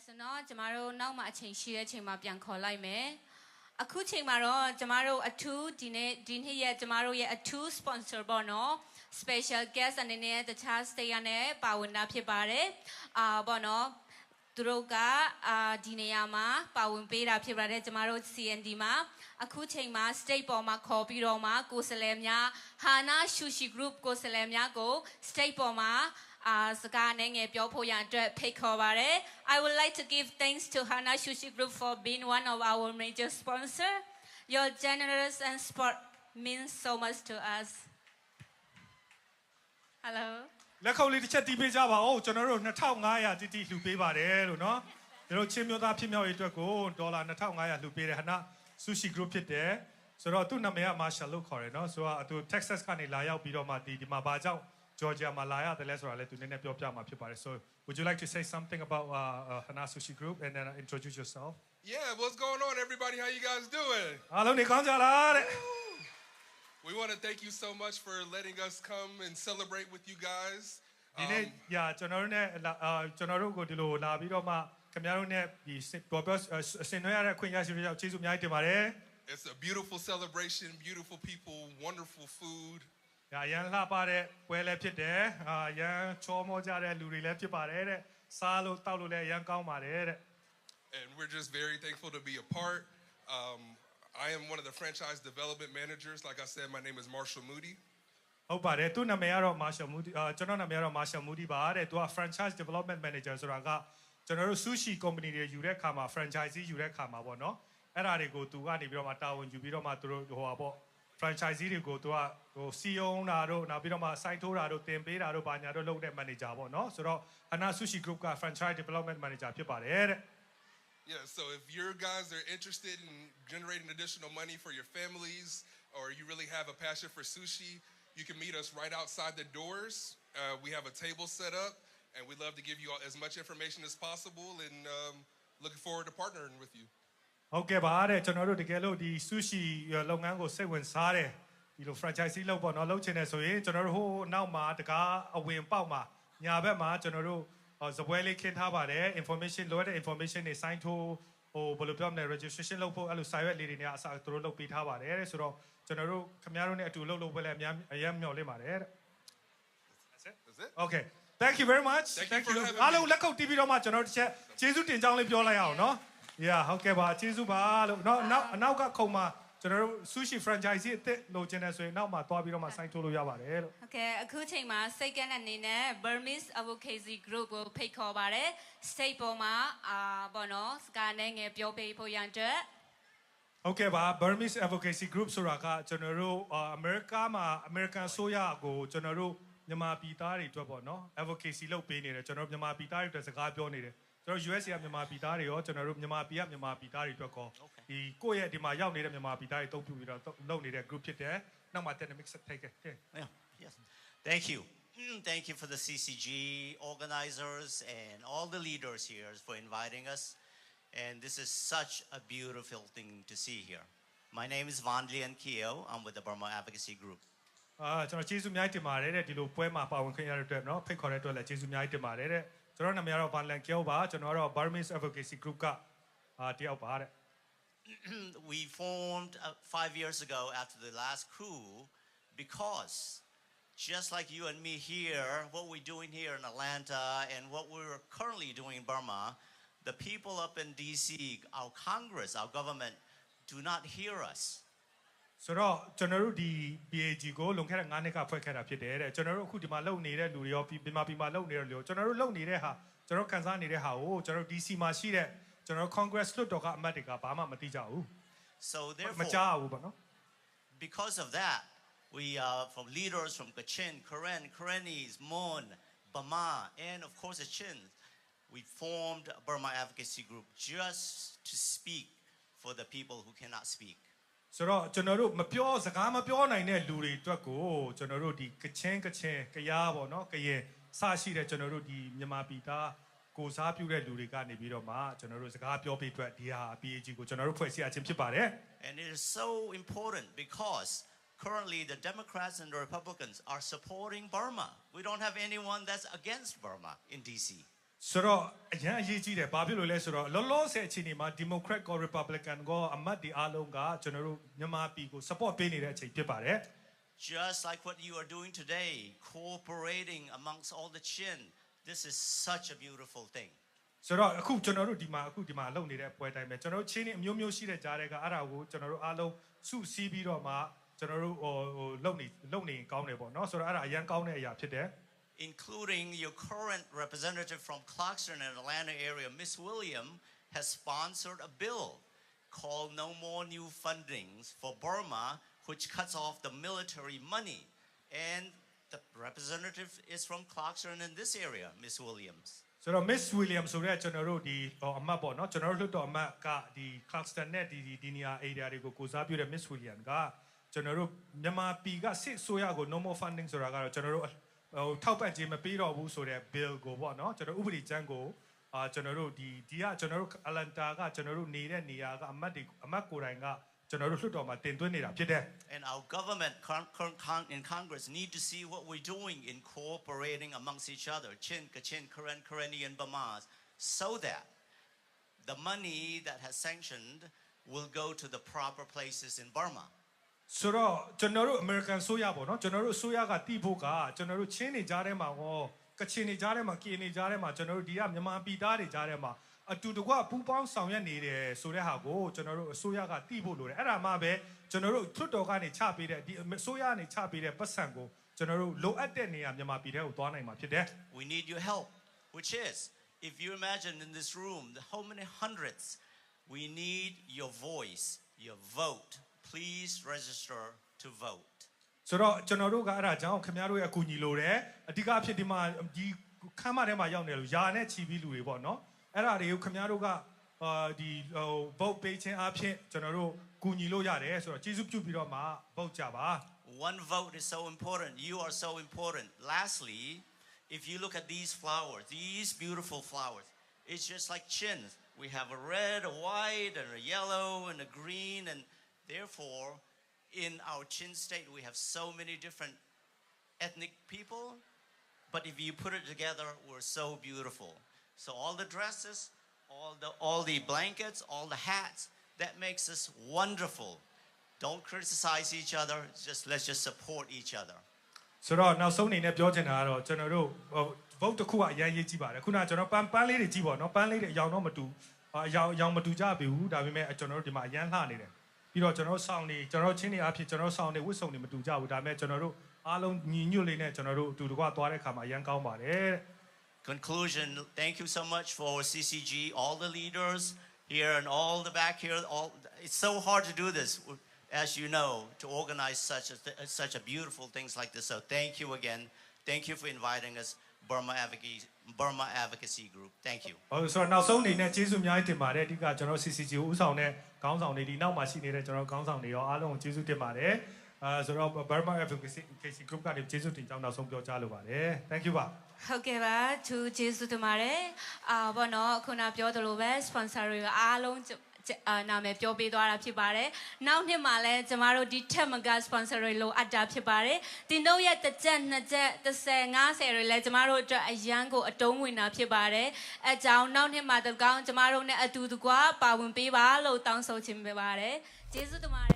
ဆိုတော့ကျမတို့နောက်မှအချိန်ရှိတဲ့အချိန်မှာပြန်ခေါ်လိုက်မယ်အခုချိန်မှာတော့ကျမတို့အထူးဒီနေ့ရဲ့ကျမတို့ရဲ့အထူး sponsor ပေါ့နော် special guest အနေနဲ့တခြား stay ရနဲ့ပါဝင်တာဖြစ်ပါတယ်ပေါ့နော်သူတို့ကဒီနေရာမှာပါဝင်ပေးတာဖြစ်ပါတယ်ကျမတို့ CND မှာအခုချိန်မှာ state ပေါ်မှာခေါ်ပြီးတော့မှကိုယ်စားလှယ်များ Hana Sushi Group ကိုယ်စားလှယ်များကို state ပေါ်မှာစကားနဲ့ငယ်ပြောဖို့ရန်အတွက်ဖိတ်ခေါ်ပါတယ် I would like to give thanks to Hana Sushi Group for being one of our major sponsor. Your generous and support means so much to us. Hello. လက်ခုပ်လေးတစ်ချက်တီးပေးကြပါဦးကျွန်တော်တို့2500တိတိလှူပေးပါတယ်လို့နော်ကျွန်တော်ချင်းမျိုးသားဖြစ်မြောက်ရေးအတွက်ကိုဒေါ်လာ2500လှူပေးတယ် Hana Sushi Group ဖြစ်တယ်ဆိုတော့သူ့နာမည်က Marshall လို့ခေါ်တယ်နော်ဆိုတော့သူ Texas ကနေလာရောက်ပြီးတော့မှဒီမှာဘာကြောင့်Georgia မှာလာရတယ်လဲဆိုတာလည်းသူနည်းနည်းပြောပြမှာဖြစ်ပါတယ် so would you like to say something about Hana Sushi Group and then introduce yourself Yeah what's going on everybody how you guys doing အားလုံးနေကောင်းကြလားတဲ့ We want to thank you so much for letting us come and celebrate with you guys ဒီနေ့ကျွန်တော်တို့ကိုဒီလိုလာပြီးတော့မှခင်ဗျားတို့နဲ့ဒီပေါ်ပြောဆင်နွှဲရတဲ့အခွင့်အရေးရှိတဲ့ကျေးဇူးအများကြီးတင်ပါတယ် It's a beautiful celebration beautiful people wonderful foodရန်လှပတဲ့ပွဲလည်းဖြစ်တယ်ရန်ချောမောကြတဲ့လူတွေလည်းဖြစ်ပါတယ်တဲ့စားလို့တောက်လို့လည်းရန်ကောင်းပါတယ်တဲ့ And we're just very thankful to be a part I am one of the franchise development managers like I said my name is Marshall Moody ဟုတ်ပါတယ်သူ့နာမည်ကတော့ Marshall Moody ကျွန်တော်နာမည်ကတော့ Marshall Moody ပါတဲ့သူက franchise development manager ဆိုတာကကျွန်တော်တို့ sushi company တွေယူတဲ့အခါမှာ franchisee ယူတဲ့အခါမှာပေါ့နော်အဲ့ဒါတွေကိုသူကနေပြီးတော့မှတာဝန်ယူပြီးတော့မှသူတို့ဟိုပါပေါ့ franchisee တွေကိုသူကဟိုစီယုံတာတို့နောက်ပြီးတော့မှ site ထိုးတာတို့တင်ပေးတာတို့ဘာညာတို့လုပ်တဲ့ manager ပေါ့နော်ဆိုတော့ Hana Sushi Group က franchise development manager ဖြစ်ပါတယ်တဲ့Yeah, so if your guys are interested in generating additional money for your families or you really have a passion for sushi, you can meet us right outside the doors. We have a table set up and we'd love to give you all as much information as possible and looking forward to partnering with you. ဟုတ်ကဲ့ပါတဲ့ကျွန်တော်တို့တကယ်လို့ဒီ sushi လုပ်ငန်းကိုစိတ်ဝင်စားတယ်ဒီလို franchisee လုပ်ပေါ့နော်လုပ်ချင်တယ်ဆိုရင်ကျွန်တော်တို့ဟိုနောက်မှာတကားအဝင်ပေါက်မှာညာဘက်မှာကျွန်တော်တို့စပွဲလေးခင်းထားပါတယ် information လိုတဲ့ information တွေ sign ထိုးဟိုဘယ်လိုပြောမလဲ registration လုပ်ဖို့အဲ့လိုစာရွက်လေးတွေနဲ့အစားသူတို့လုပ်ပေးထားပါတယ်တဲ့ဆိုတော့ကျွန်တော်တို့ခင်ဗျားတို့နဲ့အတူလုပ်ပဲလည်းအများမျှော်လင့်ပါတယ်တဲ့ That's it? Okay thank you very much Thank you for having me အားလုံးလက်ခုပ်တီးပြီးတော့မှကျွန်တော်တို့တစ်ချက်ကျေးဇူးတင်ကြောင်းလေးပြောလိုက်အောင်နော် Yeah ဟုတ်ကဲ့ပါကျေးဇူးပါလို့နောက်အနောက်ကခုံမှာကျွန်တော်တို့ sushi franchise အစ်လိုချင်တယ်ဆိုရင်နောက်မှာသွားပြီးတော့မှ sign ထိုးလို့ရပါတယ်လို့ Okay အခုချိန်မှာစိတ်ကန်းအနေနဲ့ Burmese Advocacy Group ကိုဖိတ်ခေါ်ပါတယ် State ပေါ်မှာပေါ့နော်စကားနဲ့ငယ်ပြောပေးဖို့ရန်အတွက် ဟုတ်ကဲ့ပါ Burmese Advocacy Group ဆိုတာကကျွန်တော်တို့အမေရိကမှာ American ဆိုရကိုကျွန်တော်တို့မြန်မာပြည်သားတွေအတွက်ပေါ့နော် advocacy လုပ်ပေးနေတယ်ကျွန်တော်တို့မြန်မာပြည်သားတွေအတွက်စကားပြောနေတယ်ကျွန်တော် USA ကမြန်မာပြည်သားတွေရောကျွန်တော်တို့မြန်မာပြည်ကမြန်မာပြည်သားတွေအတွက်ကောဒီကိုယ့်ရဲ့ဒီမှာရောက်နေတဲ့မြန်မာပြည်သားတွေတုံ့ပြန်ပြီးတော့လုပ်နေတဲ့ group ဖြစ်တယ်နောက်မှာ dynamic ဆက်ထိုက်ခဲ့ Yes. Thank you. Thank you for the CCG organizers and all the leaders here for inviting us. And this is such a beautiful thing to see here. My name is Van Lian Keo. I'm with the Burma Advocacy Group. ကျွန်တော်ကျေးဇူးအများကြီးတင်ပါတယ်တဲ့ဒီလိုပွဲမှာပါဝင်ခွင့်ရတဲ့အတွက်เนาะဖိတ်ခေါ်တဲ့အတွက်လည်းကျေးဇူးအများကြီးတင်ပါတယ်တဲ့ကျွန်တော်နာမည်ကတော့ Van Lian Keo ပါကျွန်တော်ကတော့ Burmese Advocacy Group ကတယောက်ပါတဲ့ We formed 5 years ago after the last coup because just like you and me here, what we're doing here in Atlanta and what we're currently doing in Burma, the people up in DC, our Congress, our government, do not hear us. ဆိုတော့ကျွန်တော်တို့ဒီ BAG ကိုလွန်ခဲ့တဲ့9နှစ်ကဖွဲ့ခဲ့တာဖြစ်တယ်တဲ့ကျွန်တော်တို့အခုဒီမှာလုပ်နေတဲ့လူတွေရောမြန်မာပြည်မှာလုပ်နေတဲ့လူတွေကျွန်တော်တို့လုပ်နေတဲ့ဟာကျွန်တော်ခန်းစားနေတဲ့ဟာကိုကျွန်တော်တို့ DC မှာရှိတဲ့ကျွန်တော် Congress လွှတ်တော်ကအမတ်တွေကဘာမှမသိကြဘူး So မကြားဘူးပေါ့နော် because of that, we from leaders from Kachin, Karen, Karenis, Mon, Bama, and of course the Chin, we formed a Burma Advocacy Group just to speak for the people who cannot speak. ဆိုတော့ကျွန်တော်တို့မပြောစကားမပြောနိုင်တဲ့လူတွေအတွက်ကိုကျွန်တော်တို့ဒီကချင်းကရားပေါ့နော်ကရင်စရှိတဲ့ကျွန်တော်တို့ဒီမြန်မာပြည်သားကိုစားပြုတဲ့လူတွေကနေပြီးတော့မှကျွန်တော်တို့စကားပြောပေးအတွက်ဒီဟာ PAG ကိုကျွန်တော်တို့ဖွဲ့စည်းအချင်းဖြစ်ပါတယ် And it is so important because currently the Democrats and the Republicans are supporting Burma. We don't have anyone that's against Burma in DC. ဆိုတော့အရန်အရေးကြီးတယ်ဘာဖြစ်လို့လဲဆိုတော့လောလောဆယ်အချိန်ဒီမှာ Democrat ကို Republican ကိုအမတ်ဒီအားလုံးကကျွန်တော်တို့မြန်မာပြည်ကို support ပေးနေတဲ့အချိန်ဖြစ်ပါတယ် Just like what you are doing today, cooperating amongst all the Chin. This is such a beautiful thing. ဆိုတော့အခုကျွန်တော်တို့ဒီမှာလုပ်နေတဲ့ပွဲတိုင်းပဲကျွန်တော်တို့ချင်းနေအမျိုးမျိုးရှိတဲ့ကြားတွေကအဲ့ဒါကိုကျွန်တော်တို့အားလုံးစုစည်းပြီးတော့မှကျွန်တော်တို့ဟိုလုပ်နေကောင်းတယ်ပေါ့နော်ဆိုတော့အဲ့ဒါအရန်ကောင်းတဲ့အရာဖြစ်တယ် Including your current representative from Clarkston and Atlanta area, Miss William, has sponsored a bill called No More New Fundings for Burma, which cuts off the military money. And the representative is from Clarkston in this area, Miss Williams. ဆိုတော့ Miss Williams ဆိုတဲ့ကျွန်တော်တို့ဒီအမတ်ပေါ့နော်ကျွန်တော်တို့လွှတ်တော်အမတ်ကဒီ Clarkston နဲ့ဒီနေရာ area တွေကိုကိုစားပြုတဲ့ Miss Williams ကကျွန်တော်တို့မြန်မာပြည်ကစစ်ဆိုရကို no more funding ဆိုတာကတော့ကျွန်တော်တို့ထောက်ပံ့ခြင်းမပေးတော့ဘူးဆိုတဲ့ bill ကိုပေါ့နော်ကျွန်တော်ဥပဒေကျမ်းကိုကျွန်တော်တို့ဒီကကျွန်တော်တို့ Atlanta ကကျွန်တော်တို့နေတဲ့နေရာကအမတ်ကိုယ်တိုင်ကကျွန်တော်တို့လွှတ်တော်မှာတင်သွင်းနေတာဖြစ်တယ် And our government in Congress need to see what we're doing in cooperating amongst each other, Chin, Kachin, Karen, Kareni, and Bamas, so that the money that has sanctioned will go to the proper places in Burma. ဆိုတော့ကျွန်တော်တို့ American ဆိုရပေါ့နော်ကျွန်တော်တို့ဆိုရကတီးဖို့ကကျွန်တော်တို့ချင်းနေကြားထဲမှာဟောကချင်နေကြားထဲမှာကီနေကြားထဲမှာကျွန်တော်တို့ဒီကမြန်မာပြည်သားတွေကြားထဲမှာအတူတကွပူးပေါင်းဆောင်ရွက်နေတယ်ဆိုတဲ့ဟာကိုကျွန်တော်တို့အစိုးရကတီးဖို့လိုတယ်အဲ့ဒါမှပဲကျွန်တော်တို့ထွတ်တော်ကနေချပေးတဲ့ဒီအစိုးရကနေချပေးတဲ့ပတ်စံကိုကျွန်တော်တို့လိုအပ်တဲ့နေရာမြန်မာပြည်ထဲကိုသွားနိုင်မှာဖြစ်တယ် We need your help, which is, if you imagine in this room, how many hundreds, we need your voice, your vote. Please register to vote. ဆိုတော့ကျွန်တော်တို့ကအဲ့ဒါကြောင့်ခင်ဗျားတို့ရဲ့အကူအညီလိုတယ်အဓိကအဖြစ်ဒီမှာဒီခမ်းမထဲမှာရောက်နေလို့ယာနဲ့ချီပြီးလူတွေပေါ့နော်အဲ့ဒါတွေကိုခင်ဗျားတို့ကဒီvote ပေးခြင်းအဖြစ်ကျွန်တော်တို့ကူညီလို့ရတယ်ဆိုတော့ကျေးဇူးပြုပြီးတော့မှ vote ကြပါ One vote is so important. You are so important. Lastly, if you look at these flowers, these beautiful flowers, it's just like chins. We have a red, a white, and a yellow, and a green, and therefore, in our Chin state, we have so many different ethnic people. But if you put it together, we're so beautiful. So all the dresses, all the blankets, all the hats, that makes us wonderful. Don't criticize each other. Let's just support each other. ဆိုတော့နောက်ဆုံးအနေနဲ့ပြောချင်တာကတော့ကျွန်တော်တို့ vote တစ်ခုကအရင်ရေးကြည့်ပါတယ်ခုနကကျွန်တော်ပန်းလေးတွေကြည့်ပါတော့ပန်းလေးတွေအယောင်တော့မတူအယောင်မတူကြပြီဘူးဒါပေမဲ့ကျွန်တော်တို့ဒီမှာအရန်လှနေတယ်ပြီးတော့ကျွန်တော်တို့ဆောင်းနေကျွန်တော်တို့ချင်းနေအဖြစ်ကျွန်တော်တို့ဆောင်းနေဝတ်စုံနေမတူကြဘူးဒါပေမဲ့ကျွန်တော်တို့အားလုံးညီညွတ်လေးနဲ့ကျွန်တော်တို့အတူတကွသွားတဲ့ခါမှာအရန်ကောင်းပါတယ် Conclusion, thank you so much for CCG, all the leaders here and all the back here. It's so hard to do this, as you know, to organize such a beautiful things like this. So thank you again. Thank you for inviting us, Burma Advocacy Group. Thank you. ဟုတ်ဆိုတော့နောက်ဆုံးအနေနဲ့ကျေးဇူးအများကြီးတင်ပါတယ်အဓိကကျွန်တော် CCG ကိုဦးဆောင်တဲ့ခေါင်းဆောင်တွေဒီနောက်မှာရှိနေတဲ့ကျွန်တော်ခေါင်းဆောင်တွေရောအားလုံးကိုကျေးဇူးတင်ပါတယ်ဆိုတော့ Burma Advocacy Group ကနေကျေးဇူးတင်ကြောင်းနောက်ဆုံးပြောကြားလိုပါတယ် Thank you ပါ ဟုတ်ကဲ့ပါသူကျေးဇူးတင်ပါတယ်ဘောနော်ခုနပြောသလိုပဲ sponsor တွေအားလုံးနာမည်ပြောပေးသွားတာဖြစ်ပါတယ်နောက်နှစ်မှာလည်းကျမတို့ဒီထက်မက sponsor တွေလိုအပ်တာဖြစ်ပါတယ်တင်တို့ရဲ့တစ်ချက်နှစ်ချက်30 50တွေလည်းကျမတို့အတွက်အရန်ကိုအတုံးဝင်တာဖြစ်ပါတယ်အဲကြောင့်နောက်နှစ်မှာတကောင်းကျမတို့နဲ့အတူတကွပါဝင်ပေးပါလို့တောင်းဆိုချင်ပါတယ်ကျေးဇူးတင်ပါတယ်